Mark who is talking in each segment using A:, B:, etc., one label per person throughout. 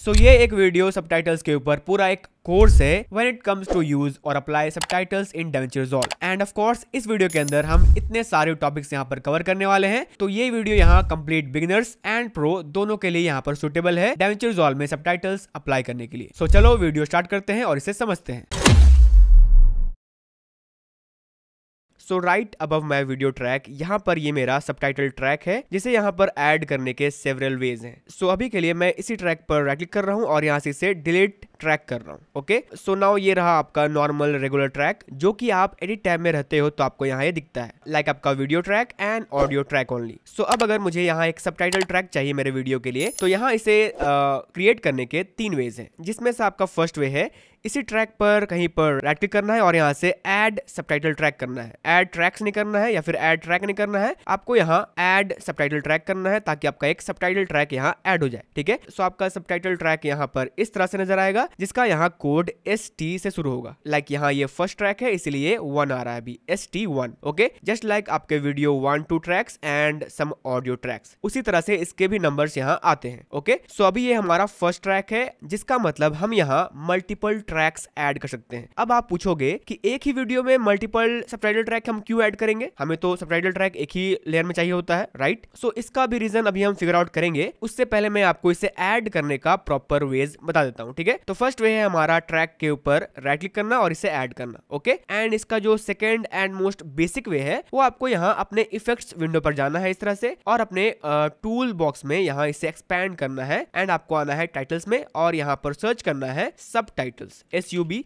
A: सो ये एक video subtitles के ऊपर पूरा एक कोर्स है when it comes to use और apply subtitles in DaVinci Resolve। And of course इस वीडियो के अंदर हम इतने सारे टॉपिक्स यहाँ पर कवर करने वाले हैं, तो ये वीडियो यहाँ कंप्लीट बिगिनर्स एंड प्रो दोनों के लिए यहाँ पर सुटेबल है DaVinci Resolve में सबटाइटल्स अप्लाई करने के लिए। सो चलो वीडियो स्टार्ट करते हैं और इसे समझते हैं। So right above my video track यहाँ पर ये मेरा सबटाइटल ट्रैक है जिसे यहाँ पर ऐड करने के सेवरल वेज हैं। सो अभी के लिए मैं इसी ट्रैक पर राइट क्लिक कर रहा हूँ और यहाँ से इसे डिलीट ट्रैक कर रहा हूँ। ओके, सो नाउ ये रहा आपका नॉर्मल रेगुलर ट्रैक जो कि आप एडिट टैब में रहते हो तो आपको यहाँ ये दिखता है लाइक आपका video track and audio track only. So अब अगर मुझे यहाँ एक सबटाइटल ट्रैक चाहिए मेरे वीडियो के लिए तो यहाँ इसे क्रिएट करने के 3 वेज हैं, जिसमें से आपका फर्स्ट वे है इसी ट्रैक पर कहीं पर राइट क्लिक करना है और यहाँ से ऐड सबटाइटल ट्रैक करना है। ऐड ट्रैक्स नहीं करना है या फिर ऐड ट्रैक नहीं करना है, आपको यहाँ ऐड सबटाइटल ट्रैक करना है ताकि आपका एक सबटाइटल ट्रैक यहाँ ऐड हो जाए। ठीक है, सो आपका सबटाइटल ट्रैक यहाँ पर इस तरह से नजर आएगा जिसका यहाँ कोड ST से शुरू होगा। लाइक यहाँ ये फर्स्ट ट्रैक है इसलिए 1 आ रहा है अभी ST1। ओके, जस्ट लाइक आपके video 1-2 tracks and some audio tracks, उसी तरह से इसके भी नंबर्स यहाँ आते हैं। ओके, सो अभी ये हमारा फर्स्ट ट्रैक है जिसका मतलब हम यहाँ मल्टीपल ट्रैक्स ऐड कर सकते हैं। अब आप पूछोगे कि एक ही वीडियो में मल्टीपल सबटाइटल ट्रैक हम क्यों ऐड करेंगे, हमें तो सबटाइटल ट्रैक एक ही लेयर में चाहिए होता है, राइट? सो इसका भी रीजन अभी हम फिगर आउट करेंगे, उससे पहले मैं आपको इसे ऐड करने का प्रॉपर वेज बता देता हूं। ठीक है, तो फर्स्ट वे है हमारा ट्रैक के ऊपर राइट क्लिक करना और इसे ऐड करना। ओके, एंड इसका जो second and most basic way है वो आपको यहाँ अपने इफेक्ट्स विंडो पर जाना है इस तरह से और अपने टूल बॉक्स में यहाँ इसे एक्सपैंड करना है एंड आपको आना है टाइटल्स में और यहाँ पर सर्च करना है सबटाइटल्स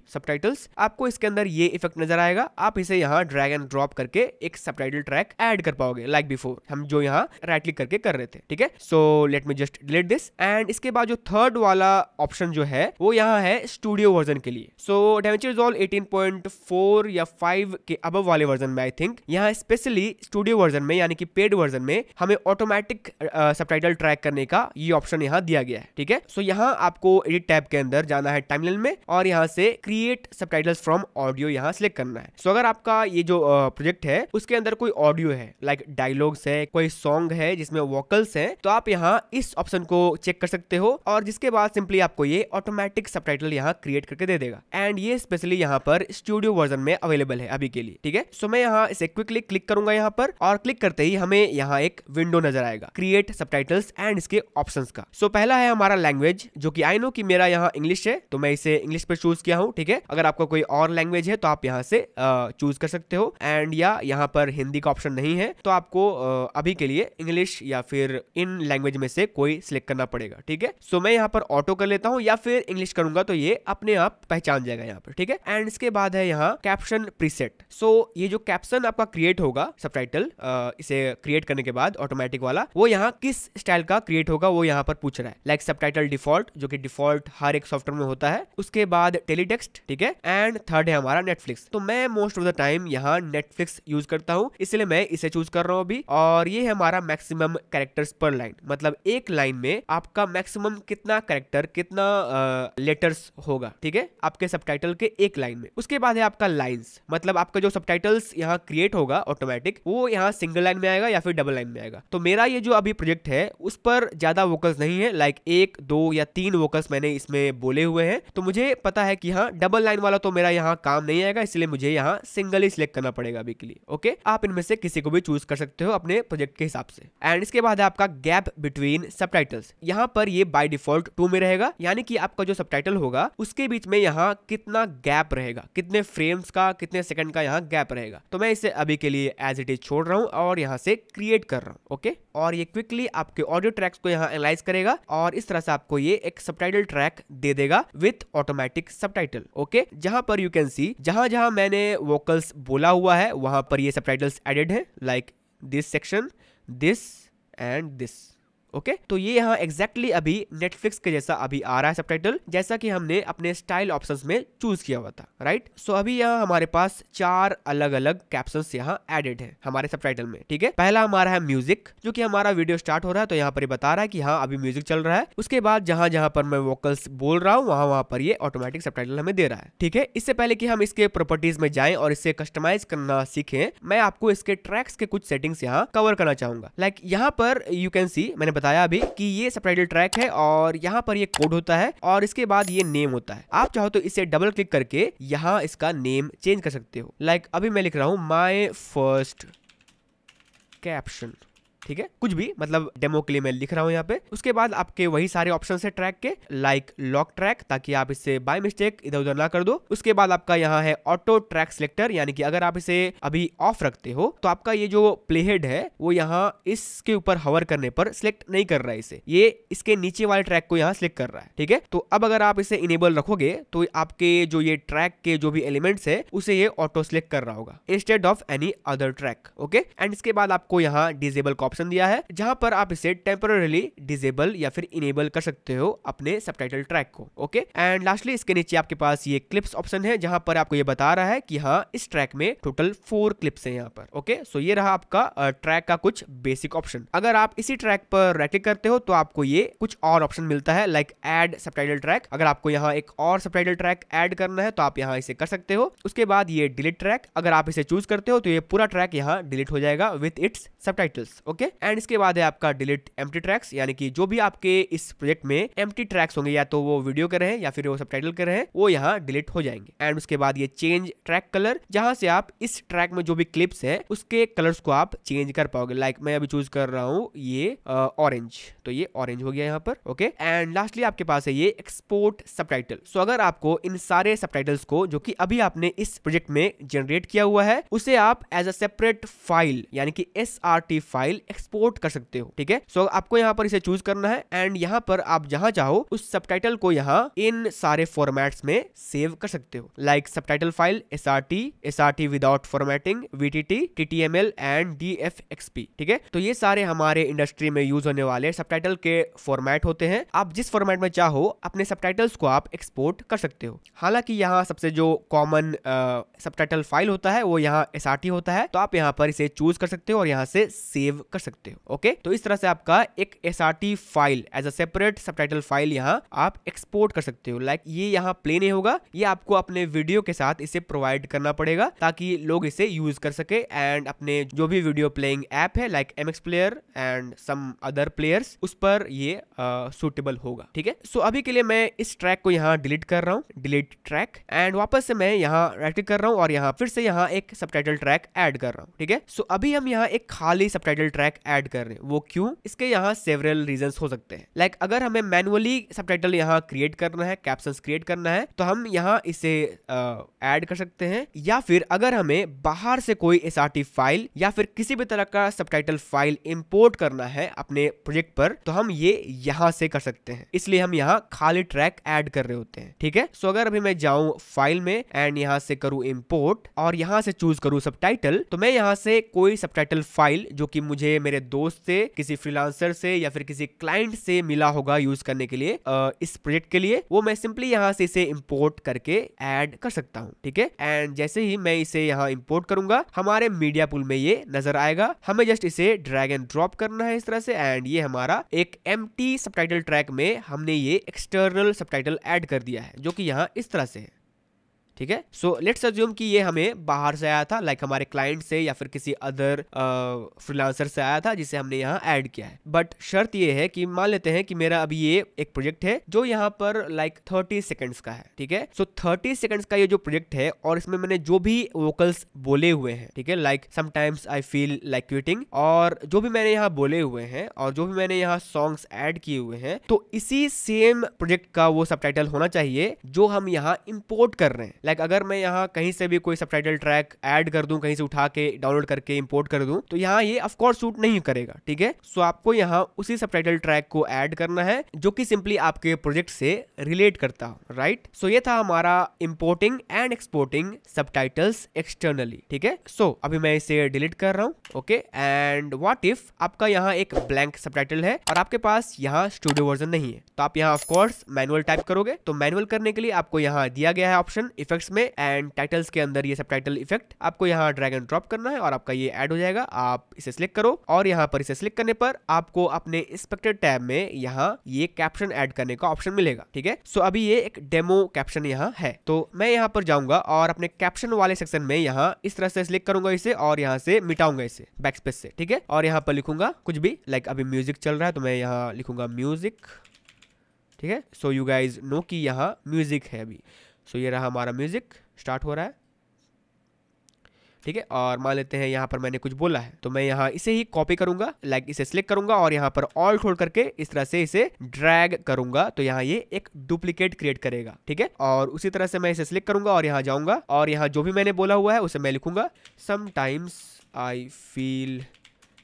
A: सबटाइटल्स। आपको इसके अंदर ये इफेक्ट नजर आएगा, आप इसे यहाँ ड्रैग एंड ड्रॉप करके एक सबटाइटल ट्रैक ऐड कर पाओगे लाइक बिफोर हम जो यहाँ राइट क्लिक करके कर रहे थे। ठीक है, so let me just delete this and इसके बाद जो थर्ड वाला ऑप्शन जो है वो यहाँ है स्टूडियो वर्जन के लिए। सो DaVinci Resolve 18.4 या 5 के अबव वाले वर्जन में आई थिंक यहाँ स्पेशली स्टूडियो वर्जन में यानी कि पेड वर्जन में हमें ऑटोमेटिक सबटाइटल ट्रैक करने का ये ऑप्शन यहाँ दिया गया है। ठीक है, सो यहाँ आपको एडिट टैब के अंदर जाना है टाइमलाइन में और यहाँ से क्रिएट सबटाइटल्स फ्रॉम ऑडियो यहाँ सिलेक्ट करना है। सो अगर आपका ये जो प्रोजेक्ट है उसके अंदर कोई ऑडियो है लाइक डायलॉग्स है, कोई सॉन्ग है जिसमें वोकल्स है, तो आप यहाँ इस ऑप्शन को चेक कर सकते हो और जिसके बाद सिंपली आपको ये ऑटोमेटिक सबटाइटल यहाँ क्रिएट करके दे देगा एंड ये स्पेशली यहाँ पर स्टूडियो वर्जन में अवेलेबल है अभी के लिए। ठीक है, सो मैं यहाँ इसे क्विकली क्लिक करूंगा यहाँ पर और क्लिक करते ही हमें यहाँ एक विंडो नजर आएगा क्रिएट सबटाइटल्स एंड इसके ऑप्शंस का। सो पहला है हमारा लैंग्वेज जो कि आई नो कि मेरा यहाँ इंग्लिश है तो मैं इसे इंग्लिश पे चूज किया हूँ। ठीक है, अगर आपका कोई और लैंग्वेज है तो आप यहाँ से चूज कर सकते हो एंड या यहाँ पर हिंदी का ऑप्शन नहीं है तो आपको अभी के लिए इंग्लिश या फिर इन लैंग्वेज में से कोई सिलेक्ट करना पड़ेगा। ठीक है, सो मैं यहाँ पर ऑटो कर लेता हूँ या फिर इंग्लिश करूंगा तो ये अपने आप पहचान जाएगा यहाँ पर। ठीक है, एंड इसके बाद है यहाँ कैप्शन प्रीसेट। सो ये जो कैप्शन आपका क्रिएट होगा सबटाइटल इसे क्रिएट करने के बाद ऑटोमेटिक वाला वो यहाँ किस स्टाइल का क्रिएट होगा वो यहाँ पर पूछ रहा है लाइक सबटाइटल डिफॉल्ट जो कि डिफॉल्ट हर एक सॉफ्टवेयर में होता है, उसके बाद टेलीटेक्स्ट। ठीक है, एंड थर्ड है हमारा नेटफ्लिक्स। तो मैं मोस्ट ऑफ द टाइम यहाँ नेटफ्लिक्स यूज करता हूँ इसलिए मैं इसे चूज कर रहा हूँ अभी। और ये है हमारा मैक्सिमम कैरेक्टर्स पर लाइन, मतलब एक लाइन में आपका मैक्सिमम कितना कैरेक्टर कितना लेटर्स होगा। ठीक है, आपके सबटाइटल के एक लाइन में। उसके बाद है आपका लाइंस, मतलब आपका जो सबटाइटल्स यहाँ क्रिएट होगा ऑटोमेटिक वो यहाँ सिंगल लाइन में आएगा या फिर डबल लाइन में आएगा। तो मेरा ये जो अभी प्रोजेक्ट है उस पर ज्यादा वोकल्स नहीं है, लाइक 1, 2 या 3 वोकल्स मैंने इसमें बोले हुए हैं, तो मुझे पता है कि हाँ डबल लाइन वाला तो मेरा यहाँ काम नहीं आएगा इसलिए मुझे यहाँ सिंगल ही सिलेक्ट करना पड़ेगा अभी के लिए। ओके, आप इनमें से किसी को भी चूज कर सकते हो अपने प्रोजेक्ट के हिसाब से। एंड इसके बाद है आपका गैप बिटवीन सबटाइटल्स। यहाँ पर ये बाय डिफॉल्ट 2 में रहेगा, यानी कि आपका जो सबटाइटल होगा उसके बीच में यहाँ कितना गैप रहेगा, कितने फ्रेम्स का कितने सेकंड का यहाँ गैप रहेगा। तो मैं इसे अभी के लिए एज इट इज छोड़ रहा हूँ और यहाँ से क्रिएट कर रहा हूँ। ओके, और ये क्विकली आपके ऑडियो ट्रैक्स को यहाँ एनालाइज करेगा और इस तरह से आपको ये एक सबटाइटल ट्रैक दे देगा विथ ऑटोमेटिक सबटाइटल। ओके, जहां पर यू कैन सी जहां मैंने वोकल्स बोला हुआ है वहां पर ये सबटाइटल्स एडेड है like this section, this and this. Okay, तो ये यहाँ एग्जैक्टली अभी नेटफ्लिक्स के जैसा अभी आ रहा है सबटाइटल, जैसा कि हमने अपने स्टाइल ऑप्शंस में चूज किया हुआ था, राइट? सो अभी यहाँ हमारे पास 4 अलग अलग कैप्शंस यहाँ एडेड हैं हमारे सबटाइटल में। ठीक है, पहला हमारा है म्यूजिक, जो कि हमारा वीडियो स्टार्ट हो रहा है तो यहाँ पर ये बता रहा है कि हाँ अभी म्यूजिक चल रहा है। उसके बाद जहां जहां पर मैं वोकल्स बोल रहा हूँ वहां पर ये ऑटोमेटिक सबटाइटल हमें दे रहा है। ठीक है, इससे पहले कि हम इसके प्रॉपर्टीज में जाएं और इसे कस्टमाइज करना सीखें, मैं आपको इसके ट्रैक्स के कुछ सेटिंग्स यहाँ कवर करना चाहूंगा। लाइक यहाँ पर यू कैन सी मैंने बताया अभी कि ये सबटाइटल ट्रैक है और यहाँ पर ये कोड होता है और इसके बाद ये नेम होता है। आप चाहो तो इसे डबल क्लिक करके यहाँ इसका नेम चेंज कर सकते हो। लाइक अभी मैं लिख रहा हूँ माय फर्स्ट कैप्शन, ठीक है, कुछ भी, मतलब डेमो के लिए मैं लिख रहा हूं यहाँ पे। उसके बाद आपके वही सारे ऑप्शन है ट्रैक के, लाइक लॉक ट्रैक, ताकि आप इससे बाय मिस्टेक इधर उधर ना कर दो। उसके बाद आपका यहाँ है ऑटो ट्रैक सिलेक्टर, यानी कि अगर आप इसे अभी ऑफ रखते हो तो आपका ये जो प्ले हेड है वो यहाँ इसके ऊपर हवर करने पर सिलेक्ट नहीं कर रहा है इसे, ये इसके नीचे वाले ट्रैक को यहाँ सिलेक्ट कर रहा है, ठीक है। तो अब अगर आप इसे इनेबल रखोगे तो आपके जो ये ट्रैक के जो भी एलिमेंट्स है उसे ये ऑटो सिलेक्ट कर रहा होगा instead of any other track, okay. And इसके बाद आपको यहाँ डिसेबल का ऑप्शन दिया है, जहां पर आप इसे टेम्पररीली डिसेबल या फिर इनेबल कर सकते हो अपने सबटाइटल ट्रैक को, ओके। एंड लास्टली इसके नीचे आपके पास ये क्लिप्स ऑप्शन है, जहां पर आपको ये बता रहा है कि हाँ इस ट्रैक में टोटल 4 क्लिप्स हैं यहाँ पर, ओके। सो ये रहा आपका ट्रैक का कुछ बेसिक ऑप्शन। अगर आप इसी ट्रैक पर राइट क्लिक करते हो तो आपको ये कुछ और ऑप्शन मिलता है, लाइक ऐड सबटाइटल ट्रैक। अगर आपको यहाँ एक और सबटाइटल ट्रैक ऐड करना है तो आप यहाँ इसे कर सकते हो। उसके बाद ये डिलीट ट्रैक, अगर आप इसे चूज करते हो तो ये पूरा ट्रैक यहाँ डिलीट हो जाएगा with its subtitles, okay. And इसके बाद है आपका डिलीट एम्प्टी ट्रैक्स, यानी कि जो भी आपके इस प्रोजेक्ट में एम्प्टी ट्रैक्स होंगे, या तो वो वीडियो के रहे या फिर वो सबटाइटल के रहे, वो यहाँ डिलीट हो जाएंगे। एंड उसके बाद ये चेंज ट्रैक कलर, जहां से आप इस ट्रैक में जो भी क्लिप्स है उसके कलर्स को आप चेंज कर पाओगे। लाइक मैं अभी चूज कर रहा हूँ ये ऑरेंज, तो ये ऑरेंज हो गया यहाँ पर, ओके। एंड लास्टली आपके पास है ये एक्सपोर्ट सबटाइटल। सो अगर आपको इन सारे सबटाइटल्स को जो कि अभी आपने इस प्रोजेक्ट में जनरेट किया हुआ है उसे आप एज अ सेपरेट फाइल, यानी कि SRT फाइल एक्सपोर्ट कर सकते हो, ठीक है। सो आपको यहाँ पर इसे चूज करना है एंड यहाँ पर आप जहां चाहो उस सबटाइटल को यहाँ इन सारे फॉर्मेट्स में सेव कर सकते हो, like subtitle file SRT without formatting, VTT, TTML and DFXP, ठीक है। तो ये सारे हमारे इंडस्ट्री में यूज होने वाले सबटाइटल के फॉर्मेट होते हैं। आप जिस फॉर्मेट में चाहो अपने सबटाइटल्स को आप एक्सपोर्ट कर सकते हो। हालांकि यहाँ सबसे जो कॉमन सबटाइटल फाइल होता है वो यहाँ SRT होता है, तो आप यहाँ पर इसे चूज कर सकते हो और यहाँ से सेव कर सकते हो, ओके। तो इस तरह से आपका एक SRT file as a separate subtitle file यहाँ आप एक्सपोर्ट कर सकते हो। लाइक ये यहाँ प्ले नहीं होगा, ये आपको अपने वीडियो के साथ इसे प्रोवाइड करना पड़ेगा ताकि लोग इसे यूज कर सके एंड अपने जो भी वीडियो प्लेइंग ऐप है like MX player and some other players उस पर ये सूटेबल होगा, ठीक है। सो अभी के लिए मैं इस ट्रैक को यहाँ डिलीट कर रहा हूँ, डिलीट ट्रैक, एंड वापस से मैं यहाँ राइट क्लिक कर रहा हूँ और यहाँ फिर से यहाँ एक सबटाइटल ट्रैक ऐड कर रहा हूँ, ठीक है। सो अभी हम यहाँ एक खाली सबटाइटल ट्रैक ऐड कर रहे हैं, वो क्यों? इसके यहाँ सेवरल रीजंस हो सकते हैं। लाइक अगर हमें मैनुअली सबटाइटल यहाँ क्रिएट करना है, कैप्शंस क्रिएट करना है, तो हम यहाँ इसे ऐड कर सकते हैं, या फिर अगर हमें बाहर से कोई SRT फाइल या फिर किसी भी तरह का सबटाइटल फाइल इंपोर्ट करना है अपने प्रोजेक्ट पर तो हम ये यहाँ से कर सकते हैं, इसलिए हम यहाँ खाली ट्रैक ऐड कर रहे होते हैं, ठीक है। सो अगर अभी मैं जाऊं फाइल में एंड यहाँ से करूँ इंपोर्ट और यहाँ से चूज करूँ सबटाइटल, तो मैं यहाँ से कोई सबटाइटल फाइल जो कि मुझे मेरे दोस्त से, किसी फ्रीलांसर से या फिर किसी क्लाइंट से मिला होगा यूज करने के लिए इस प्रोजेक्ट के लिए, वो मैं सिंपली यहाँ से इसे इंपोर्ट करके ऐड कर सकता हूँ, ठीक है। एंड जैसे ही मैं इसे यहाँ इंपोर्ट करूंगा हमारे मीडिया पूल में ये नजर आएगा। हमें जस्ट इसे ड्रैग एंड ड्रॉप करना है इस तरह से, एंड ये हमारा एक एम्प्टी सबटाइटल ट्रैक में हमने ये एक्सटर्नल सबटाइटल ऐड कर दिया है जो कि यहाँ इस तरह से है, ठीक है। सो लेट्स अज्यूम कि ये हमें बाहर से आया था, लाइक हमारे क्लाइंट से या फिर किसी अदर फ्रीलांसर से आया था जिसे हमने यहाँ ऐड किया है। बट शर्त ये है कि मान लेते हैं कि मेरा अभी ये एक प्रोजेक्ट है जो यहाँ पर लाइक 30 सेकंड्स का है, ठीक है। सो 30 सेकंड्स का ये जो प्रोजेक्ट है और इसमें मैंने जो भी वोकल्स बोले हुए हैं, ठीक है, like sometimes I feel like quitting, और जो भी मैंने यहाँ बोले हुए हैं और जो भी मैंने यहाँ सॉन्ग्स ऐड किए हुए हैं, तो इसी सेम प्रोजेक्ट का वो सबटाइटल होना चाहिए जो हम यहाँ इंपोर्ट कर रहे हैं। लाइक अगर मैं यहाँ कहीं से भी कोई सबटाइटल ट्रैक ऐड कर दूं, कहीं से उठा के डाउनलोड करके इंपोर्ट कर दूं, तो यहाँ ये ऑफ कोर्स सूट नहीं करेगा, ठीक है। सो आपको यहाँ उसी सबटाइटल ट्रैक को ऐड करना है जो कि सिंपली आपके प्रोजेक्ट से रिलेट करता हो, राइट। सो ये था हमारा importing and exporting subtitles externally, ठीक है। सो अभी मैं इसे डिलीट कर रहा हूँ, ओके। एंड व्हाट इफ आपका यहाँ एक ब्लैंक सबटाइटल है और आपके पास यहाँ स्टूडियो वर्जन नहीं है, तो आप यहाँ ऑफ कोर्स मैनुअल टाइप करोगे। तो मैनुअल करने के लिए आपको यहाँ दिया गया है ऑप्शन इफेक्ट इफेक्ट्स में एंड टाइटल्स के अंदर ये सबटाइटल इफेक्ट आपको यहाँ ड्रैग एंड ड्रॉप करना है और आपका ये ऐड हो जाएगा। आप इसे सिलेक्ट करो और यहाँ पर इसे सिलेक्ट करने पर आपको अपने इंस्पेक्टर टैब में यहाँ ये कैप्शन ऐड करने का ऑप्शन मिलेगा। ठीक है, सो अभी ये एक डेमो कैप्शन यहाँ है, तो मैं यहाँ पर जाऊंगा और अपने कैप्शन वाले सेक्शन में यहाँ इस तरह से सिलेक्ट करूंगा इसे और यहाँ से मिटाऊंगा इसे बैकस्पेस से। ठीक है, और यहाँ पर लिखूंगा कुछ भी, लाइक अभी म्यूजिक चल रहा है तो मैं यहाँ लिखूंगा म्यूजिक। ठीक है, सो यू गाइज नो कि यहाँ म्यूजिक है अभी। सो ये रहा हमारा म्यूजिक, स्टार्ट हो रहा है। ठीक है, और मान लेते हैं यहाँ पर मैंने कुछ बोला है तो मैं यहाँ इसे ही कॉपी करूंगा, लाइक इसे सिलेक्ट करूंगा और यहाँ पर ऑल्ट होल्ड करके इस तरह से इसे ड्रैग करूंगा तो यहाँ ये एक डुप्लीकेट क्रिएट करेगा। ठीक है, और उसी तरह से मैं इसे सिलेक्ट करूंगा और यहाँ जाऊंगा और यहाँ जो भी मैंने बोला हुआ है उसे मैं लिखूंगा, sometimes I feel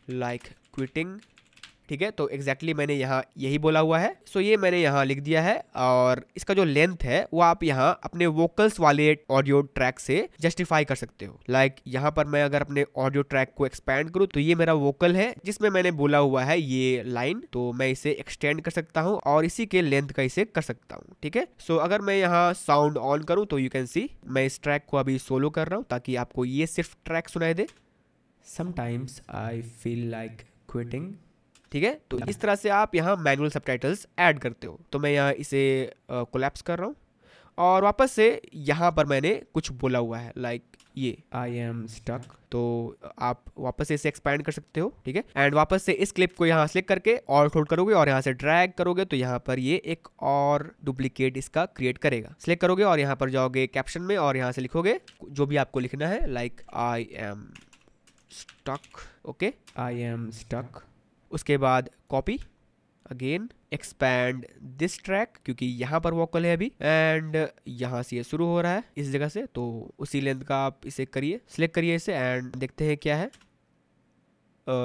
A: like quitting. ठीक है, तो एग्जैक्टली मैंने यहाँ यही बोला हुआ है। सो ये मैंने यहाँ लिख दिया है और इसका जो लेंथ है वो आप यहाँ अपने वोकल्स वाले ऑडियो ट्रैक से जस्टिफाई कर सकते हो। लाइक यहाँ पर मैं अगर अपने ऑडियो ट्रैक को एक्सपैंड करूँ तो ये मेरा वोकल है जिसमें मैंने बोला हुआ है ये लाइन, तो मैं इसे एक्सटेंड कर सकता हूँ और इसी के लेंथ का इसे कर सकता हूँ। ठीक है, सो अगर मैं यहाँ साउंड ऑन करूँ तो यू कैन सी मैं इस ट्रैक को अभी सोलो कर रहा हूँ ताकि आपको ये सिर्फ ट्रैक सुनाई दे। Sometimes I feel like quitting. ठीक है, तो इस तरह से आप यहाँ मैनुअल सबटाइटल्स ऐड करते हो। तो मैं यहाँ इसे कोलैप्स कर रहा हूँ और वापस से यहाँ पर मैंने कुछ बोला हुआ है लाइक ये आई एम स्टक, तो आप वापस से इसे एक्सपैंड कर सकते हो। ठीक है, एंड वापस से इस क्लिप को यहाँ सेलेक्ट करके और होल्ड करोगे और यहाँ से ड्रैग करोगे तो यहाँ पर ये एक और डुप्लीकेट इसका क्रिएट करेगा। सिलेक्ट करोगे और यहाँ पर जाओगे कैप्शन में और यहाँ से लिखोगे जो भी आपको लिखना है, like I am stuck. Okay, I am stuck. उसके बाद copy again, expand this track क्योंकि यहाँ पर वोकल है अभी एंड यहाँ से ये शुरू हो रहा है इस जगह से, तो उसी लेंथ का आप इसे करिए, सिलेक्ट करिए इसे एंड देखते हैं क्या है।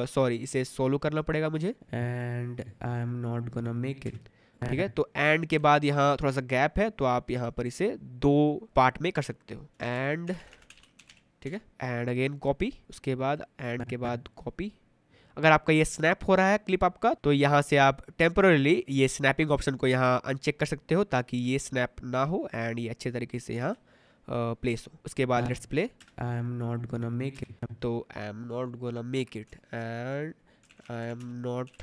A: सॉरी इसे सोलो करना पड़ेगा मुझे and I am not gonna make it. ठीक है, तो एंड के बाद यहाँ थोड़ा सा गैप है तो आप यहाँ पर इसे 2 पार्ट में कर सकते हो एंड। ठीक है, एंड अगेन कॉपी, उसके बाद एंड के बाद कॉपी। अगर आपका ये स्नैप हो रहा है क्लिप आपका तो यहाँ से आप टेम्पररीली ये स्नैपिंग ऑप्शन को यहाँ अनचेक कर सकते हो ताकि ये स्नैप ना हो एंड ये अच्छे तरीके से यहाँ प्लेस हो। उसके बाद let's play. I am not gonna make it, तो I am not gonna make it and I am not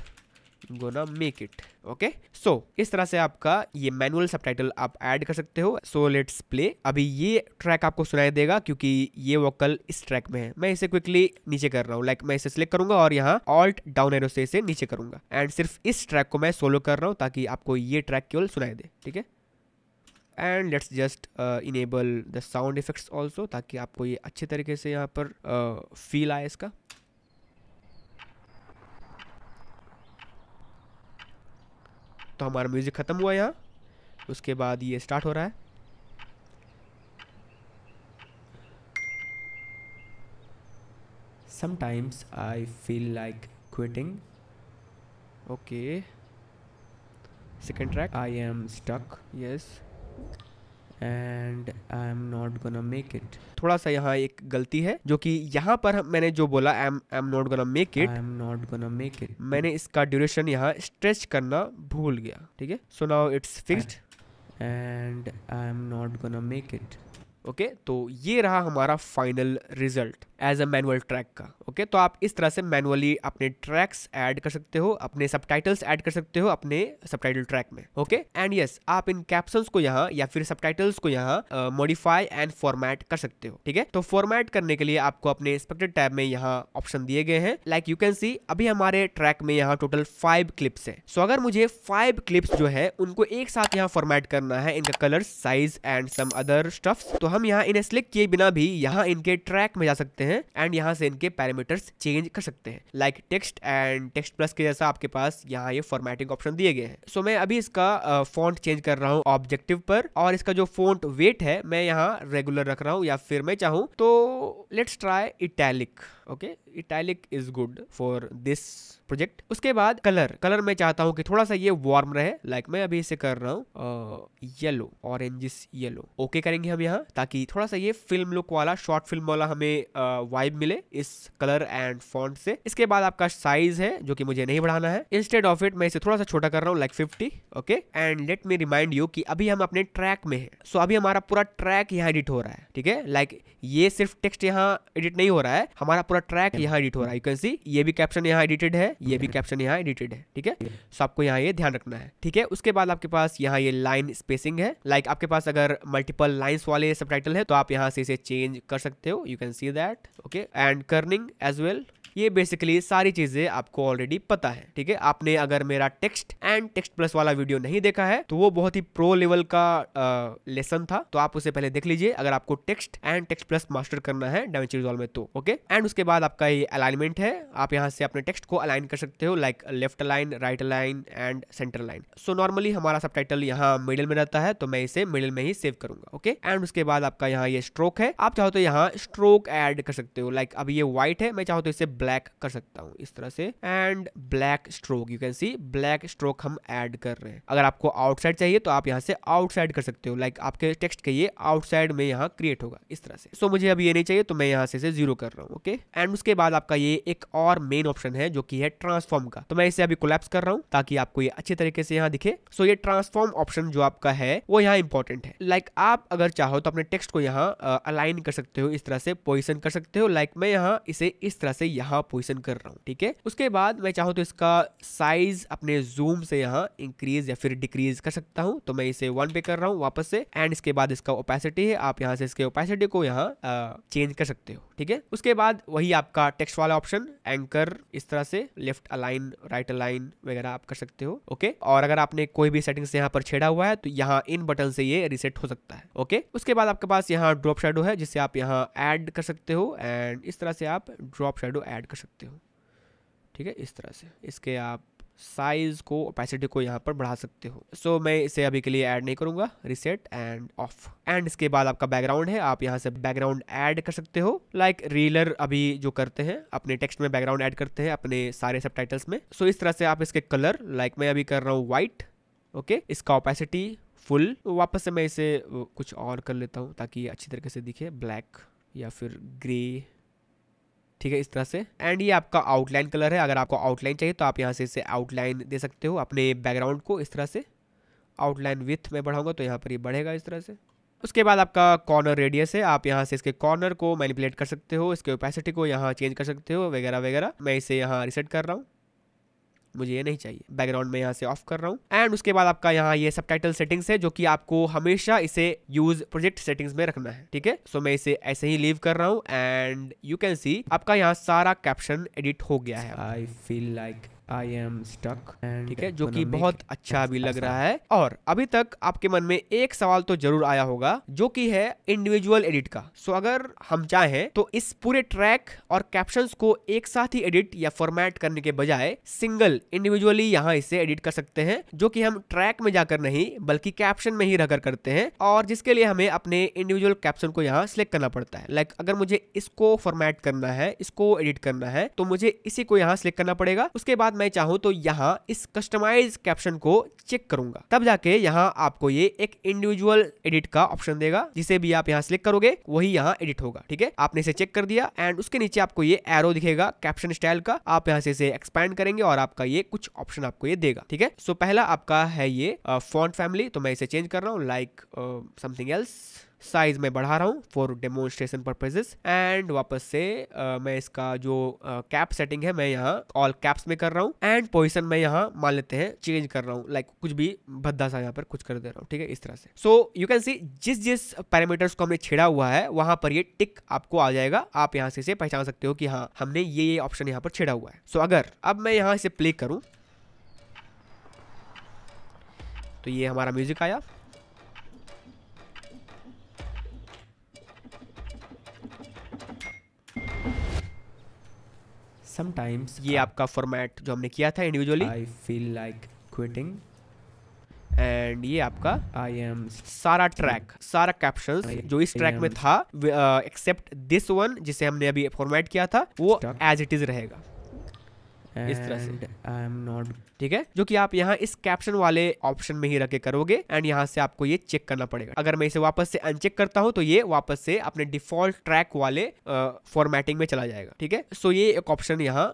A: gonna make it. Okay, so इस तरह से आपका ये मैनुअल सबटाइटल आप ऐड कर सकते हो। So let's play. अभी ये ट्रैक आपको सुनाई देगा क्योंकि ये वोकल इस ट्रैक में है। मैं इसे क्विकली नीचे कर रहा हूँ, लाइक मैं इसे सिलेक्ट करूंगा और यहाँ ऑल्ट डाउन एरो से इसे नीचे करूंगा एंड सिर्फ इस ट्रैक को मैं सोलो कर रहा हूँ ताकि आपको ये ट्रैक केवल सुनाई दे। ठीक है, and let's just enable the sound effects also ताकि आपको ये अच्छे तरीके से यहाँ पर फील आए इसका। तो हमारा म्यूजिक खत्म हुआ यहाँ, उसके बाद ये स्टार्ट हो रहा है। Sometimes I feel like quitting. Okay, second track I am stuck. Yes, and I am not gonna make it. थोड़ा सा यहाँ एक गलती है जो कि यहाँ पर मैंने जो बोला आई am not gonna make it, I am not gonna make it, मैंने इसका ड्यूरेशन यहाँ स्ट्रेच करना भूल गया। ठीक है, so now it's fixed and I am not gonna make it. Okay, तो ये रहा हमारा final result as a manual track का। ओके, तो आप इस तरह से मैनुअली अपने ट्रैक्स ऐड कर सकते हो, अपने सबटाइटल्स ऐड कर सकते हो अपने सबटाइटल ट्रैक में। ओके, एंड यस, आप इन कैप्शंस को यहाँ या फिर सबटाइटल्स को यहाँ मॉडिफाई एंड फॉर्मेट कर सकते हो। ठीक है, तो फॉर्मेट करने के लिए आपको अपने इंस्पेक्टर टैब में यहाँ ऑप्शन दिए गए हैं। लाइक यू कैन सी अभी हमारे ट्रैक में यहाँ टोटल 5 क्लिप्स है। सो अगर मुझे 5 क्लिप्स जो है उनको एक साथ यहाँ फॉर्मेट करना है, इनका colour, size and some other stuffs, तो हम यहाँ इन्हें सिलेक्ट किए बिना भी यहाँ इनके ट्रैक में जा सकते हैं एंड यहाँ से इनके पैरामीटर्स चेंज कर सकते हैं, like text and text plus के जैसा आपके पास यहाँ ये फॉर्मेटिंग ऑप्शन दिए गए हैं। सो मैं अभी इसका फॉन्ट चेंज कर रहा हूँ ऑब्जेक्टिव पर और इसका जो फॉन्ट वेट है मैं यहाँ रेगुलर रख रहा हूँ या फिर मैं चाहूँ तो let's try italic. Okay, italic is good for this project. उसके बाद कलर मैं चाहता हूँ कि थोड़ा सा ये वार्म रहे, लाइक मैं अभी इसे कर रहा हूँ येलो, ऑरेंजिस येलो। ओके करेंगे हम यहाँ, ताकि थोड़ा सा ये फिल्म लुक वाला, शॉर्ट फिल्म वाला हमें वाइब मिले इस कलर एंड फॉन्ट से। इसके बाद आपका साइज है जो कि मुझे नहीं बढ़ाना है, इंस्टेड ऑफ इट मैं इसे थोड़ा सा छोटा कर रहा हूँ, like 50। Okay, and let me remind you कि अभी हम अपने ट्रैक में हैं। सो अभी हमारा पूरा ट्रैक यहाँ एडिट हो रहा है, ठीक है। लाइक ये सिर्फ टेक्स्ट यहाँ एडिट नहीं हो रहा है, हमारा पूरा ट्रैक यहाँ एडिट हो रहा है। यू कैन सी ये भी कैप्शन यहाँ एडिटेड है, ये भी कैप्शन यहाँ एडिटेड है, ठीक है। सो आपको यहाँ ये ध्यान रखना है, ठीक है। उसके बाद आपके पास यहाँ ये लाइन स्पेसिंग है, लाइक आपके पास अगर मल्टीपल लाइंस वाले सबटाइटल है तो आप यहाँ से इसे चेंज कर सकते हो, you can see that. Okay, and kerning as well. ये बेसिकली सारी चीजें आपको ऑलरेडी पता है, ठीक है। आपने अगर मेरा टेक्स्ट एंड टेक्स्ट प्लस वाला वीडियो नहीं देखा है तो वो बहुत ही प्रो लेवल का लेसन था, तो आप उसे पहले देख लीजिए अगर आपको text and text plus master करना है DaVinci Resolve में तो। ओके, एंड उसके बाद आपका ये अलाइनमेंट है, आप यहाँ से अपने टेक्स्ट को अलाइन कर सकते हो, like left align, right align and centre line. So normally हमारा सबटाइटल यहाँ मिडिल में रहता है, तो मैं इसे मिडिल में ही सेव करूंगा। ओके, एंड उसके बाद आपका यहाँ ये स्ट्रोक है, आप चाहो तो यहाँ स्ट्रोक ऐड कर सकते हो, लाइक अब ये व्हाइट है, मैं चाहो तो इसे ब्लैक कर सकता हूँ इस तरह से, and black stroke, you can C black stroke हम ऐड कर रहे हैं। अगर आपको आउटसाइड चाहिए तो आप यहाँ से आउटसाइड कर सकते हो, लाइक आपके टेक्स्ट के ये आउटसाइड में यहाँ क्रिएट होगा इस तरह से। सो मुझे अब ये नहीं चाहिए तो मैं यहाँ से इसे 0 कर रहा हूँ। ओके, एंड उसके बाद आपका ये एक और मेन ऑप्शन है जो कि है ट्रांसफॉर्म का, तो मैं इसे अभी कोलैप्स कर रहा हूँ ताकि आपको ये अच्छे तरीके से यहाँ दिखे। सो ये ट्रांसफॉर्म ऑप्शन जो आपका है वो यहाँ इंपॉर्टेंट है, लाइक आप अगर चाहो तो अपने टेक्स्ट को यहाँ अलाइन कर सकते हो, इस तरह से पोजिशन कर सकते हो, लाइक मैं यहाँ इसे इस तरह से यहाँ पोजिशन कर रहा हूँ, ठीक है। उसके बाद मैं चाहूँ तो इसका साइज अपने जूम से यहाँ इंक्रीज या फिर डिक्रीज कर सकता हूँ, तो मैं इसे 1 पे कर रहा हूँ वापस से। एंड इसके बाद इसका ओपेसिटी है, आप यहाँ से इसके ओपेसिटी को यहाँ चेंज कर सकते हो, ठीक है। उसके बाद वही आपका टेक्स्ट वाला ऑप्शन, एंकर, इस तरह से लेफ्ट अलाइन, राइट अलाइन वगैरह आप कर सकते हो। ओके, और अगर आपने कोई भी सेटिंग्स यहाँ पर छेड़ा हुआ है तो यहाँ इन बटन से ये रिसेट हो सकता है। ओके, उसके बाद आपके पास यहाँ ड्रॉप शैडो है जिसे आप यहाँ ऐड कर सकते हो, एंड इस तरह से आप ड्रॉप शैडो ऐड कर सकते हो, ठीक है। इस तरह से इसके आप साइज को, ओपेसिटी को यहाँ पर बढ़ा सकते हो। सो मैं इसे अभी के लिए ऐड नहीं करूंगा, रिसेट एंड ऑफ। एंड इसके बाद आपका बैकग्राउंड है, आप यहाँ से बैकग्राउंड ऐड कर सकते हो, लाइक रीलर अभी जो करते हैं अपने टेक्स्ट में बैकग्राउंड ऐड करते हैं अपने सारे सबटाइटल्स में। सो इस तरह से आप इसके कलर, लाइक मैं अभी कर रहा हूँ व्हाइट। ओके, इसका ओपेसिटी फुल, वापस से मैं इसे कुछ और कर लेता हूँ ताकि ये अच्छी तरीके से दिखे, ब्लैक या फिर ग्रे, ठीक है, इस तरह से। एंड ये आपका आउटलाइन कलर है, अगर आपको आउटलाइन चाहिए तो आप यहाँ से इसे आउटलाइन दे सकते हो अपने बैकग्राउंड को इस तरह से। आउटलाइन विथ में बढ़ाऊंगा तो यहाँ पर ये बढ़ेगा इस तरह से। उसके बाद आपका कॉर्नर रेडियस है, आप यहाँ से इसके कॉर्नर को मैनिपुलेट कर सकते हो, इसके ओपेसिटी को यहाँ चेंज कर सकते हो वगैरह वगैरह। मैं इसे यहाँ रिसेट कर रहा हूँ, मुझे ये नहीं चाहिए, बैकग्राउंड में यहाँ से ऑफ कर रहा हूँ। एंड उसके बाद आपका यहाँ ये सबटाइटल सेटिंग्स है जो कि आपको हमेशा इसे यूज प्रोजेक्ट सेटिंग्स में रखना है, ठीक है। सो मैं इसे ऐसे ही लीव कर रहा हूँ, एंड यू कैन सी आपका यहाँ सारा कैप्शन एडिट हो गया है। I feel like I am stuck, ठीक है, जो कि बहुत अच्छा भी लग रहा है। और अभी तक आपके मन में एक सवाल तो जरूर आया होगा जो कि है इंडिविजुअल एडिट का। सो अगर हम चाहें तो इस पूरे ट्रैक और कैप्शंस को एक साथ ही एडिट या फॉर्मेट करने के बजाय सिंगल इंडिविजुअली यहाँ इसे एडिट कर सकते हैं, जो कि हम ट्रैक में जाकर नहीं बल्कि कैप्शन में ही रहकर करते हैं, और जिसके लिए हमें अपने इंडिविजुअल कैप्शन को यहाँ सिलेक्ट करना पड़ता है। लाइक अगर मुझे इसको फॉर्मेट करना है, इसको एडिट करना है, तो मुझे इसी को यहाँ सिलेक्ट करना पड़ेगा। उसके बाद मैं चाहूं तो यहाँ इस कस्टमाइज कैप्शन को चेक करूंगा, तब जाके यहाँ आपको ये एक इंडिविजुअल एडिट का ऑप्शन देगा, जिसे भी आप यहाँ सिलेक्ट करोगे वही यहाँ एडिट होगा, ठीक है। आपने इसे चेक कर दिया, एंड उसके नीचे आपको ये एरो दिखेगा कैप्शन स्टाइल का, आप यहाँ से इसे एक्सपैंड करेंगे और आपका ये कुछ ऑप्शन आपको ये देगा, ठीक है। सो पहला आपका है ये फॉन्ट फैमिली, तो मैं इसे चेंज कर रहा हूँ, लाइक समथिंग एल्स। साइज में बढ़ा रहा हूँ फॉर डेमोन्स्ट्रेशन पर्पसेस, एंड वापस से मैं इसका जो कैप सेटिंग है मैं यहाँ ऑल कैप्स में कर रहा हूँ, एंड पोजीशन में यहाँ मान लेते हैं चेंज कर रहा हूँ, लाइक कुछ भी भद्दा सा यहाँ पर कुछ कर दे रहा हूँ, ठीक है, इस तरह से। सो यू कैन सी जिस जिस पैरामीटर्स को हमने छेड़ा हुआ है वहां पर ये टिक आपको आ जाएगा, आप यहाँ से इसे पहचान सकते हो कि हाँ हमने ये ऑप्शन यहाँ पर छेड़ा हुआ है। सो अगर अब मैं यहाँ इसे प्ले करूँ तो ये हमारा म्यूजिक आया, समटाइम्स ये आपका फॉर्मेट जो हमने किया था individually, I feel like quitting, and ये आपका आई एम सारा ट्रैक, सारा कैप्शंस जो इस ट्रैक में था एक्सेप्ट दिस वन जिसे हमने अभी फॉर्मेट किया था वो एज इट इज रहेगा इस तरह से। आई एम नॉट, ठीक है, जो कि आप यहाँ इस कैप्शन वाले ऑप्शन में ही रख के करोगे एंड यहाँ से आपको ये चेक करना पड़ेगा। अगर मैं इसे वापस से अनचेक करता हूँ तो ये वापस से अपने डिफॉल्ट ट्रैक वाले फॉर्मेटिंग में चला जाएगा, ठीक है। सो ये एक ऑप्शन यहाँ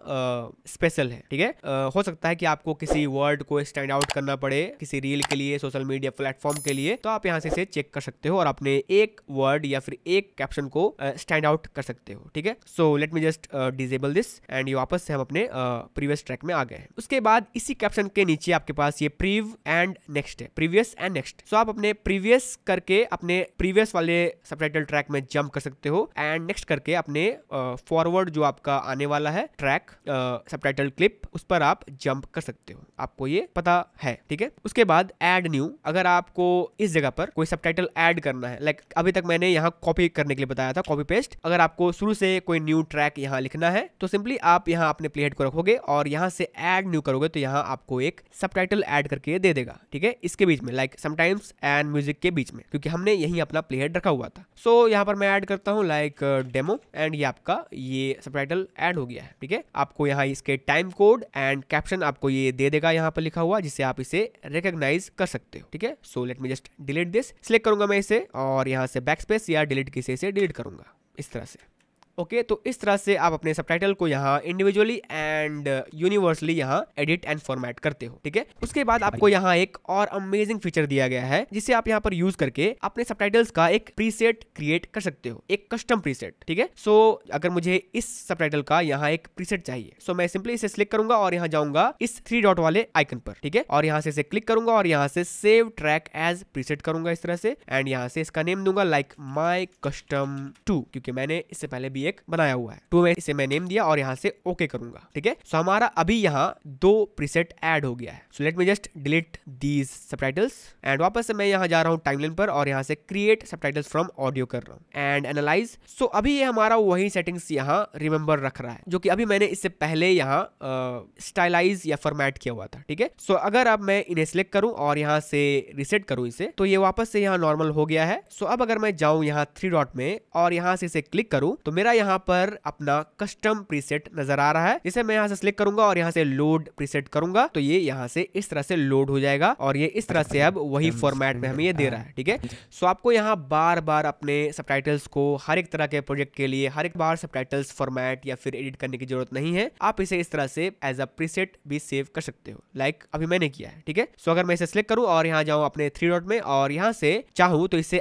A: स्पेशल है, ठीक है। हो सकता है कि आपको किसी वर्ड को स्टैंड आउट करना पड़े किसी रील के लिए, सोशल मीडिया प्लेटफॉर्म के लिए, तो आप यहाँ से इसे चेक कर सकते हो और अपने एक वर्ड या फिर एक कैप्शन को स्टैंड आउट कर सकते हो, ठीक है। So let me just disable this and ये वापस से हम अपने प्रीवियस ट्रैक में आ गए हैं। उसके बाद इसी कैप्शन के नीचे आपके पास ये प्रीव एंड नेक्स्ट है, प्रीवियस एंड नेक्स्ट। सो आप अपने प्रीवियस करके अपने प्रीवियस वाले सबटाइटल ट्रैक में जंप कर सकते हो एंड नेक्स्ट करके अपने फॉरवर्ड जो आपका आने वाला है ट्रैक सबटाइटल क्लिप उस पर आप जंप कर सकते हो, आपको ये पता है, ठीक है। उसके बाद ऐड न्यू, अगर आपको इस जगह पर कोई सबटाइटल ऐड करना है, लाइक अभी तक मैंने यहाँ कॉपी करने के लिए बताया था, कॉपी पेस्ट। अगर आपको शुरू से कोई न्यू ट्रैक यहाँ लिखना है तो सिंपली आप यहाँ अपने प्लेहेड को रखोगे और यहाँ से ऐड न्यू करोगे तो यहाँ आपको एक सबटाइटल ऐड करके दे देगा, ठीक है, इसके बीच में, लाइक समटाइम्स एंड म्यूजिक के बीच में, क्योंकि हमने यही अपना प्लेहेड रखा हुआ था। सो यहाँ पर मैं ऐड करता हूँ लाइक डेमो एंड ये आपका ये सबटाइटल ऐड हो गया है, ठीक है। आपको यहाँ इसके टाइम कोड एंड कैप्शन आपको ये दे देगा यहाँ पर लिखा हुआ, जिससे आप इसे रिकॉग्नाइज कर सकते हो, ठीक है। So let me just delete this, select करूंगा मैं इसे और यहाँ से बैकस्पेस या डिलीट की से इसे डिलीट करूंगा इस तरह से। ओके, तो इस तरह से आप अपने सबटाइटल को यहाँ इंडिविजुअली एंड यूनिवर्सली यहाँ एडिट एंड फॉर्मेट करते हो, ठीक है। उसके बाद आपको यहाँ एक और अमेजिंग फीचर दिया गया है जिसे आप यहाँ पर यूज करके अपने सबटाइटल्स का एक प्रीसेट क्रिएट कर सकते हो, एक कस्टम प्रीसेट, ठीक है। सो अगर मुझे इस सबटाइटल का यहाँ एक प्रीसेट चाहिए, सो मैं सिंपली इसे सिलेक्ट करूंगा और यहाँ जाऊंगा इस 3 डॉट वाले आइकन पर, ठीक है, और यहाँ से इसे क्लिक करूंगा और यहाँ से सेव ट्रैक एज प्रीसेट करूंगा इस तरह से एंड यहाँ से इसका नेम दूंगा लाइक माई कस्टम 2, क्योंकि मैंने इससे पहले भी एक बनाया हुआ है, तो मैं इसे मैं नेम दिया और यहाँ से ओके करूंगा, ठीक है। सो हमारा अभी यहाँ 2 प्रीसेट ऐड हो गया है। So let me just delete these subtitles and वापस से मैं यहाँ जा रहा हूँ टाइमलाइन पर और यहाँ से क्रिएट सबटाइटल्स फ्रॉम ऑडियो कर रहा हूँ एंड एनालाइज। सो अभी ये हमारा वही सेटिंग्स यहाँ रिमेंबर रख रहा है जो कि अभी मैंने इससे पहले यहाँ स्टाइलाइज या फॉर्मेट किया हुआ था, ठीक है। सो अगर अब मैं इन्हें सिलेक्ट करूँ और यहाँ से रिसेट करूँ इसे, तो ये वापस से यहाँ नॉर्मल हो गया है। सो अब अगर मैं जाऊँ यहाँ 3 डॉट में और यहाँ से इसे क्लिक करूँ तो मेरा यहाँ पर अपना कस्टम प्रीसेट नजर आ रहा है, जिसे मैं यहाँ से सिलेक्ट करूंगा और यहाँ से लोड प्रीसेट करूंगा तो ये यहाँ से इस तरह से लोड हो जाएगा और ये इस तरह से अब वही फॉर्मेट में हमें ये दे रहा है, ठीक है। सो आपको यहाँ बार बार अपने सबटाइटल्स को हर एक तरह के प्रोजेक्ट के लिए हर एक बार सबटाइटल्स फॉर्मेट या फिर एडिट करने की जरूरत नहीं है, आप इसे इस तरह से एज अ प्रीसेट भी सेव कर सकते हो, लाइक अभी मैंने किया है, ठीक है। सो अगर मैं इसे सिलेक्ट करूँ और यहाँ जाऊँ अपने 3 डॉट में और यहाँ से चाहूँ तो इसे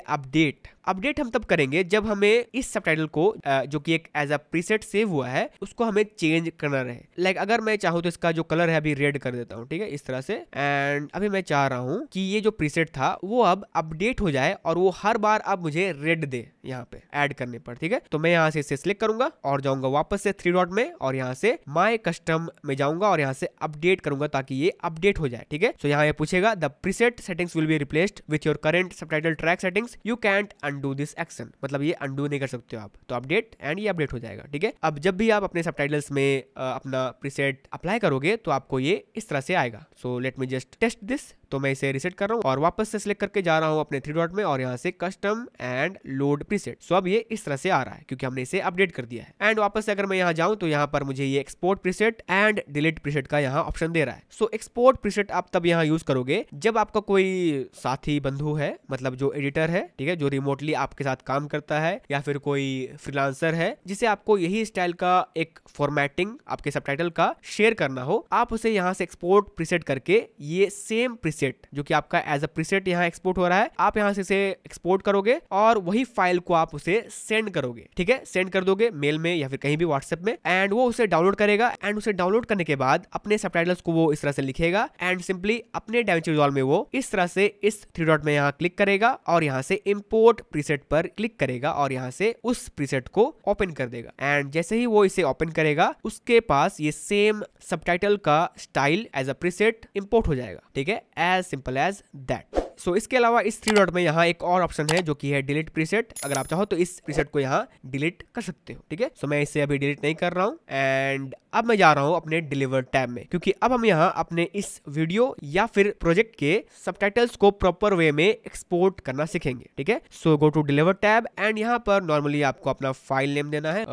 A: अपडेट हम तब करेंगे जब हमें इस सबटाइटल को जो कि एक एज अ प्रीसेट सेव हुआ है उसको हमें चेंज करना रहे। लाइक अगर मैं चाहूँ तो इसका जो कलर है अभी रेड कर देता हूँ, ठीक है, इस तरह से। एंड अभी मैं चाह रहा हूँ कि ये जो प्रीसेट था वो अब अपडेट हो जाए और वो हर बार अब मुझे रेड दे यहाँ पे ऐड करने पर, ठीक है। तो मैं यहाँ से इसे सिलेक्ट करूंगा और जाऊंगा वापस से 3 डॉट में और यहाँ से माई कस्टम में जाऊंगा और यहाँ से अपडेट करूंगा ताकि ये अपडेट हो जाए, ठीक है। सो यहाँ ये पूछेगा the preset settings will be replaced with your current subtitle track settings, you can't undo this action, मतलब ये अनडू नहीं कर सकते हो आप, तो अपडेट एंड ये अपडेट हो जाएगा, ठीक है। अब जब भी आप अपने सबटाइटल्स में अपना प्रीसेट अप्लाई करोगे तो आपको ये इस तरह से आएगा। So let me just test this, तो मैं इसे रिसेट कर रहा हूँ और वापस से सिलेक्ट करके जा रहा हूँ अपने 3 डॉट में और यहाँ से कस्टम एंड लोड प्रीसेट। सो अब ये इस तरह से आ रहा है क्योंकि हमने इसे अपडेट कर दिया है। एंड वापस से अगर मैं यहाँ जाऊँ तो यहाँ पर मुझे ये export preset and delete preset का यहाँ ऑप्शन दे रहा है। सो एक्सपोर्ट प्रीसेट आप तब यहाँ यूज करोगे जब आपका कोई साथी बंधु है, मतलब जो एडिटर है, ठीक है, जो रिमोटली आपके साथ काम करता है या फिर कोई फ्रीलांसर है जिसे आपको यही स्टाइल का एक फॉर्मेटिंग आपके सबटाइटल का शेयर करना हो, आप उसे यहाँ से एक्सपोर्ट प्रीसेट करके ये सेम प्रीसेट जो कि आपका एज अ प्रीसेट यहाँ एक्सपोर्ट हो रहा है, आप यहाँ से इसे एक्सपोर्ट करोगे और वही फाइल को आप उसे सेंड करोगे, ठीक है, सेंड कर दोगे मेल में या फिर कहीं भी व्हाट्सएप में एंड वो उसे डाउनलोड करेगा एंड उसे डाउनलोड करने के बाद अपने सबटाइटल्स को वो इस तरह से लिखेगा एंड सिंपली अपने DaVinci Resolve में वो इस तरह से इस 3 डॉट में यहाँ क्लिक करेगा और यहाँ से इंपोर्ट प्रीसेट पर क्लिक करेगा और यहाँ से उस प्रीसेट को ओपन कर देगा एंड जैसे ही वो इसे ओपन करेगा उसके पास ये सेम सबटाइटल का style as a preset import हो जाएगा, ठीक है, as simple as that. So इसके अलावा इस 3 डॉट में यहाँ एक और ऑप्शन है जो कि है डिलीट प्रीसेट। अगर आप चाहो तो इस प्रीसेट को यहाँ डिलीट कर सकते हो, ठीक है। सो मैं इसे अभी डिलीट नहीं कर रहा हूँ एंड अब मैं जा रहा हूँ अपने डिलीवर टैब में, क्योंकि अब हम यहाँ अपने इस वीडियो या फिर प्रोजेक्ट के सबटाइटल्स को प्रॉपर वे में एक्सपोर्ट करना सीखेंगे, ठीक है। So go to deliver tab and यहाँ पर नॉर्मली आपको अपना फाइल नेम देना है,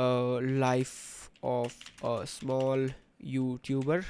A: life of a small YouTuber,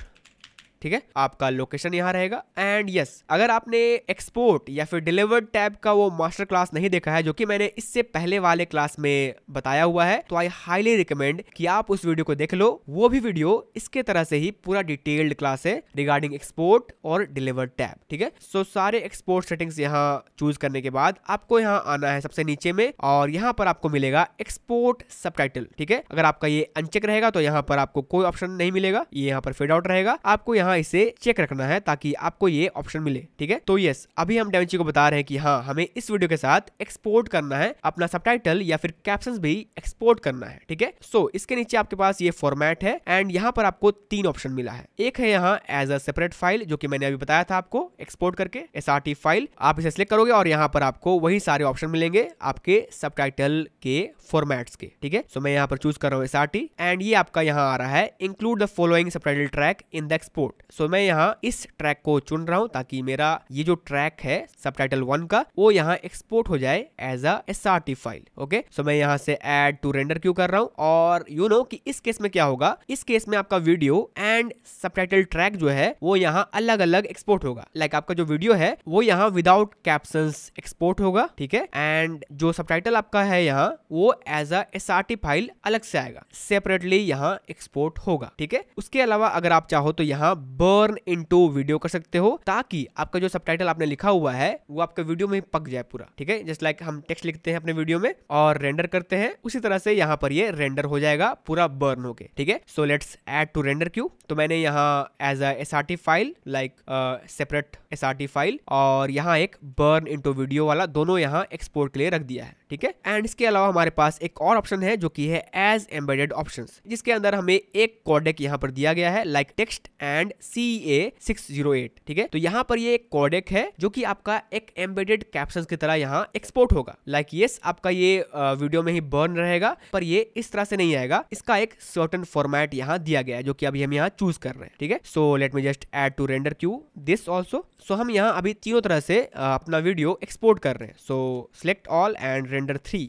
A: ठीक है। आपका लोकेशन यहाँ रहेगा एंड यस, अगर आपने एक्सपोर्ट या फिर डिलीवर्ड टैब का वो मास्टर क्लास नहीं देखा है जो कि मैंने इससे पहले वाले क्लास में बताया हुआ है, तो आई हाईली रिकमेंड कि आप उस वीडियो को देख लो। वो भी वीडियो इसके तरह से ही पूरा डिटेल्ड क्लास है रिगार्डिंग एक्सपोर्ट और डिलीवर्ड टैब, ठीक है। सो सारे एक्सपोर्ट सेटिंग्स यहाँ चूज करने के बाद आपको यहाँ आना है सबसे नीचे में और यहाँ पर आपको मिलेगा एक्सपोर्ट सबटाइटल, ठीक है। अगर आपका ये अनचेक रहेगा तो यहाँ पर आपको कोई ऑप्शन नहीं मिलेगा, ये यहाँ पर फेड आउट रहेगा। आपको यहाँ इसे चेक रखना है ताकि आपको ये ऑप्शन मिले, ठीक है। तो यस, अभी हम डेविंची को बता रहे हैं कि हाँ, हमें इस वीडियो के साथ एक्सपोर्ट करना है अपना सबटाइटल या फिर कैप्शंस भी एक्सपोर्ट करना है, ठीक है। सो इसके नीचे आपके पास ये फॉर्मेट है एंड यहाँ पर आपको 3 ऑप्शन मिला है। एक है यहाँ एज अ सेपरेट फाइल, जो कि मैंने अभी बताया था आपको एक्सपोर्ट करके SRT फाइल, आप इसे सिलेक्ट करोगे और यहाँ पर आपको वही सारे ऑप्शन मिलेंगे आपके सबटाइटल के फॉर्मेट्स के, ठीक है। सो मैं यहाँ पर चूज कर रहा हूँ SRT एंड ये आपका यहाँ आ रहा है include the following subtitle track in the export. So मैं यहाँ इस ट्रैक को चुन रहा हूं ताकि मेरा ये जो ट्रैक है सबटाइटल 1 का वो यहाँ एक्सपोर्ट हो जाए as a SRT file, okay. So मैं यहाँ से ऐड टू रेंडर क्यों कर रहा हूं और यू नो कि इस केस में क्या होगा, इस केस में आपका वीडियो एंड सबटाइटल ट्रैक जो है वो यहाँ अलग अलग एक्सपोर्ट होगा। लाइक आपका जो वीडियो है वो यहाँ विदाउट कैप्शंस एक्सपोर्ट होगा, ठीक है। एंड जो सबटाइटल आपका है यहाँ वो एज अ SRT फाइल अलग से आएगा, सेपरेटली यहाँ एक्सपोर्ट होगा, ठीक है। उसके अलावा अगर आप चाहो तो यहाँ बर्न इनटू वीडियो कर सकते हो ताकि आपका जो सबटाइटल आपने लिखा हुआ है वो आपके वीडियो में पक जाए पूरा, ठीक है। जस्ट लाइक हम टेक्स्ट लिखते हैं अपने वीडियो में और रेंडर करते हैं, उसी तरह से यहाँ पर ये रेंडर हो जाएगा पूरा बर्न होके, ठीक है। So let's add to render queue. तो मैंने यहाँ as a SRT file like separate SRT file और यहाँ एक बर्न इनटू वीडियो वाला दोनों यहाँ एक्सपोर्ट के लिए रख दिया है, ठीक है। एंड इसके अलावा हमारे पास एक और ऑप्शन है जो कि है एज एम्बेडेड ऑप्शंस, जिसके अंदर हमें एक कोडेक यहाँ पर दिया गया है लाइक टेक्स्ट एंड CA 608, ठीक है। तो यहाँ पर ये एक कोडेक है जो कि आपका एक एम्बेडेड कैप्शंस की तरह यहाँ एक्सपोर्ट होगा। लाइक यस, आपका ये वीडियो में ही बर्न रहेगा पर ये इस तरह से नहीं आएगा, इसका एक सर्टेन फॉर्मेट यहाँ दिया गया है जो कि अभी हम यहाँ चूज कर रहे हैं, ठीक है। So let me just add to render queue this also. So हम यहाँ अभी तीनों तरह से अपना वीडियो एक्सपोर्ट कर रहे हैं। सो सिलेक्ट ऑल एंड रेंडर 3।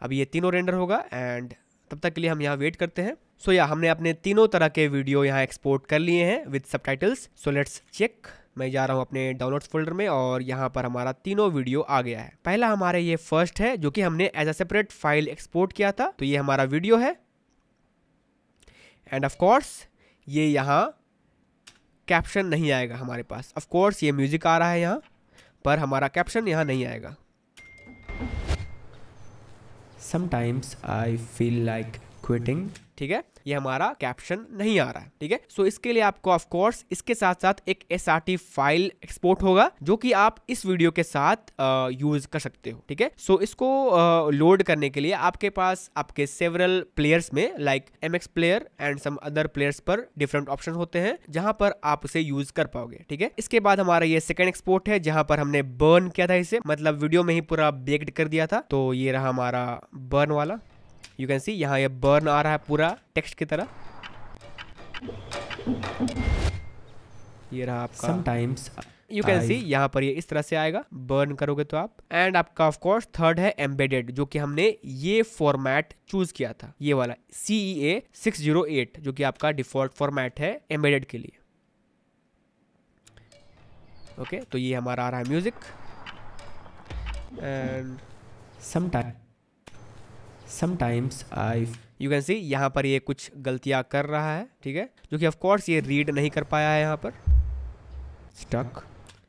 A: अभी ये तीनों रेंडर होगा एंड तब तक के लिए हम यहाँ वेट करते हैं। सो या हमने अपने तीनों तरह के वीडियो यहाँ एक्सपोर्ट कर लिए हैं with subtitles. So let's check. मैं जा रहा हूँ अपने डाउनलोड्स फोल्डर में और यहाँ पर हमारा तीनों वीडियो आ गया है। पहला हमारे ये फर्स्ट है जो कि हमने as a separate file export किया था, तो ये हमारा वीडियो है एंड ऑफ कोर्स ये यहाँ कैप्शन नहीं आएगा हमारे पास। ऑफ कोर्स ये म्यूजिक आ रहा है यहाँ पर हमारा कैप्शन यहाँ नहीं आएगा। Sometimes I feel like quitting, ठीक है। ये हमारा कैप्शन नहीं आ रहा है, ठीक है। सो इसके लिए आपको ऑफ कोर्स इसके साथ साथ एक SRT फाइल एक्सपोर्ट होगा जो कि आप इस वीडियो के साथ यूज कर सकते हो, ठीक है। सो इसको लोड करने के लिए आपके पास आपके सेवरल प्लेयर्स में like MX player and some other players पर डिफरेंट ऑप्शन होते हैं जहां पर आप उसे यूज कर पाओगे, ठीक है। इसके बाद हमारा ये सेकंड एक्सपोर्ट है जहां पर हमने बर्न किया था इसे, मतलब वीडियो में ही पूरा बेक्ड कर दिया था। तो ये रहा हमारा बर्न वाला, यू कैन सी यहाँ ये बर्न आ रहा है पूरा टेक्स्ट की तरह। ये रहा आपका समटाइम्स, यू कैन सी यहाँ पर ये इस तरह से आएगा बर्न करोगे तो आप। एंड आपका ऑफ कोर्स थर्ड है एम्बेडेड, जो कि हमने ये फॉर्मेट चूज किया था, ये वाला CA 608 जो कि आपका डिफॉल्ट फॉर्मेट है एम्बेडेड के लिए, ओके। तो ये हमारा आ रहा है music and sometimes I, you can सी यहाँ पर ये कुछ गलतियाँ कर रहा है, ठीक है, जो कि ऑफ कोर्स ये रीड नहीं कर पाया है यहाँ पर। स्टक,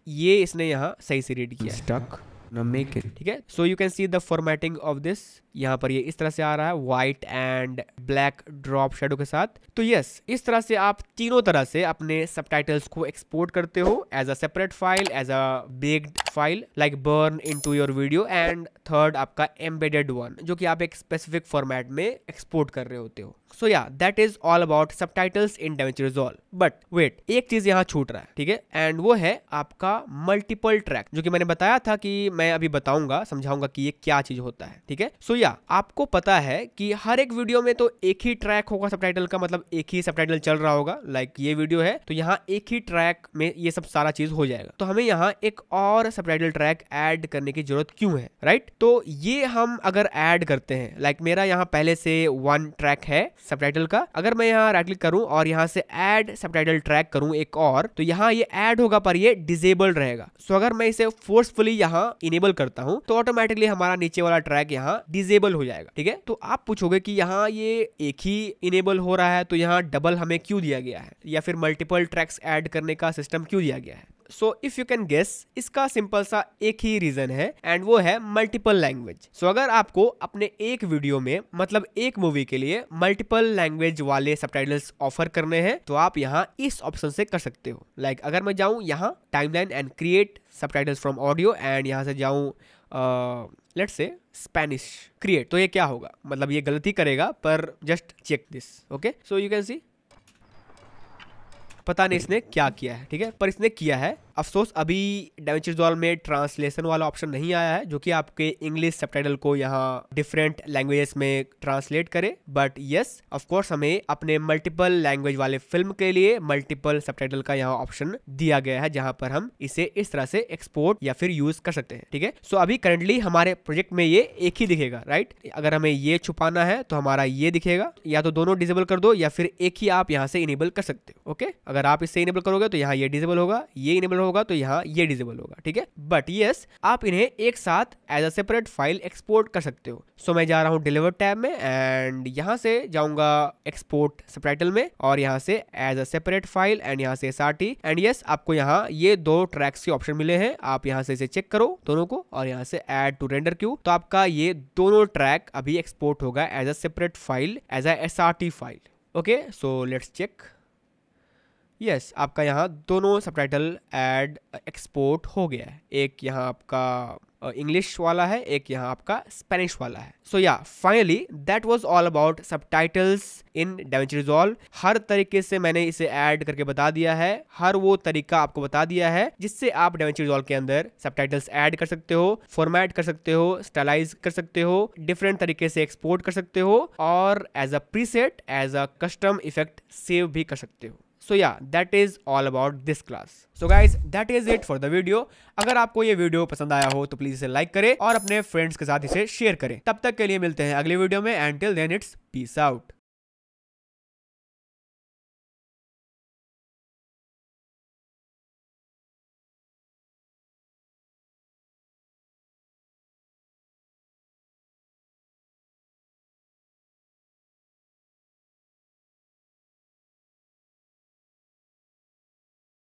A: ये इसने यहाँ सही से रीड किया। स्टक मेक इट, ठीक है। सो you can see the formatting of this, यहाँ पर ये इस तरह से आ रहा है white and black drop shadow के साथ। तो यस, इस तरह से आप तीनों तरह से अपने सबटाइटल्स को एक्सपोर्ट करते हो, as a separate file, as a baked file like burn into your video, and third आपका एम्बेडेड वन, जो कि आप एक स्पेसिफिक फॉर्मेट में एक्सपोर्ट कर रहे होते हो। सो या that is all about subtitles in DaVinci Resolve। But wait, एक चीज यहाँ छूट रहा है, ठीक है, एंड वो है आपका मल्टीपल ट्रैक, जो कि मैंने बताया था कि मैं अभी बताऊंगा, समझाऊंगा कि ये क्या चीज होता है, ठीक है। सो या आपको पता है कि हर एक वीडियो में तो एक ही ट्रैक होगा सबटाइटल का, मतलब एक ही सबटाइटल चल रहा होगा। लाइक ये वीडियो है तो यहाँ एक ही ट्रैक में ये सब सारा चीज हो जाएगा। तो हमें यहाँ एक और सबटाइटल ट्रैक ऐड करने की जरूरत क्यों है, राइट? तो ये हम अगर ऐड करते हैं, लाइक मेरा यहाँ पहले से 1 ट्रैक है सबटाइटल का, अगर मैं यहाँ राइट क्लिक करूं और यहाँ से ऐड सबटाइटल ट्रैक करूं एक और, तो यहाँ ये ऐड होगा पर ये डिसेबल्ड रहेगा। सो अगर मैं इसे फोर्सफुली यहाँ इनेबल करता हूं तो ऑटोमेटिकली हमारा नीचे वाला ट्रैक यहाँ डिसेबल हो जाएगा, ठीक है। तो आप पूछोगे कि यहाँ ये एक ही इनेबल हो रहा है तो यहाँ डबल हमें क्यों दिया गया है, या फिर मल्टीपल ट्रैक्स ऐड करने का सिस्टम क्यों दिया गया है? So if you can guess, इसका सिंपल सा एक ही रीजन है, एंड वो है मल्टीपल लैंग्वेज। सो अगर आपको अपने एक वीडियो में, मतलब एक मूवी के लिए मल्टीपल लैंग्वेज वाले सबटाइटल्स ऑफर करने हैं, तो आप यहाँ इस ऑप्शन से कर सकते हो। लाइक अगर मैं जाऊं यहाँ timeline and create subtitles from audio, and यहाँ से जाऊं लेट्स से स्पेनिश क्रिएट, तो ये क्या होगा, मतलब ये गलती करेगा, पर just check this, okay. So you can see, पता नहीं इसने क्या किया है, ठीक है, पर इसने किया है। अफसोस अभी DaVinci Resolve में ट्रांसलेशन वाला ऑप्शन नहीं आया है, जो कि आपके इंग्लिश सबटाइटल को यहाँ डिफरेंट लैंग्वेजेस में ट्रांसलेट करे। बट यस, ऑफ कोर्स हमें अपने मल्टीपल लैंग्वेज वाले फिल्म के लिए मल्टीपल सबटाइटल का यहाँ ऑप्शन दिया गया है, जहां पर हम इसे इस तरह से एक्सपोर्ट या फिर यूज कर सकते हैं, ठीक है। सो अभी करंटली हमारे प्रोजेक्ट में ये एक ही दिखेगा, राइट। अगर हमें ये छुपाना है तो हमारा ये दिखेगा, या तो दोनों डिसेबल कर दो या फिर एक ही आप यहाँ से इनेबल कर सकते हो, ओके। अगर आप इसे इनेबल करोगे तो यहाँ ये डिसेबल होगा, ये इनेबल होगा तो यहाँ ये डिसेबल होगा, ठीक है। बट यस, आप इन्हें एक साथ as a separate file export कर सकते हो। सो मैं जा रहा हूँ डिलीवर टैब में, एंड यहाँ से जाऊंगा एक्सपोर्ट सबटाइटल में, और यहाँ से as a separate file, and यहाँ से SRT, एंड यस, आपको यहाँ ये 2 ट्रैक्स के ऑप्शन मिले हैं। आप यहाँ से इसे चेक करो दोनों को, और यहाँ से ऐड टू रेंडर क्यू, तो आपका ये दोनों ट्रैक अभी एक्सपोर्ट होगा as a separate file, as a SRT file, okay. So let's check, yes, आपका यहाँ दोनों सबटाइटल ऐड एक्सपोर्ट हो गया है। एक यहाँ आपका इंग्लिश वाला है, एक यहाँ आपका स्पेनिश वाला है। सो या finally that was all about subtitles in DaVinci Resolve। हर तरीके से मैंने इसे ऐड करके बता दिया है, हर वो तरीका आपको बता दिया है जिससे आप DaVinci Resolve के अंदर सबटाइटल्स ऐड कर सकते हो, फॉर्मेट कर सकते हो, स्टाइलाइज कर सकते हो, डिफरेंट तरीके से एक्सपोर्ट कर सकते हो, और as a preset, as a custom effect save भी कर सकते हो। So yeah, that is all about this class. So guys, that is it for the video. अगर आपको ये वीडियो पसंद आया हो तो प्लीज इसे लाइक करें और अपने फ्रेंड्स के साथ इसे शेयर करें। तब तक के लिए मिलते हैं अगले वीडियो में, and till then it's peace out.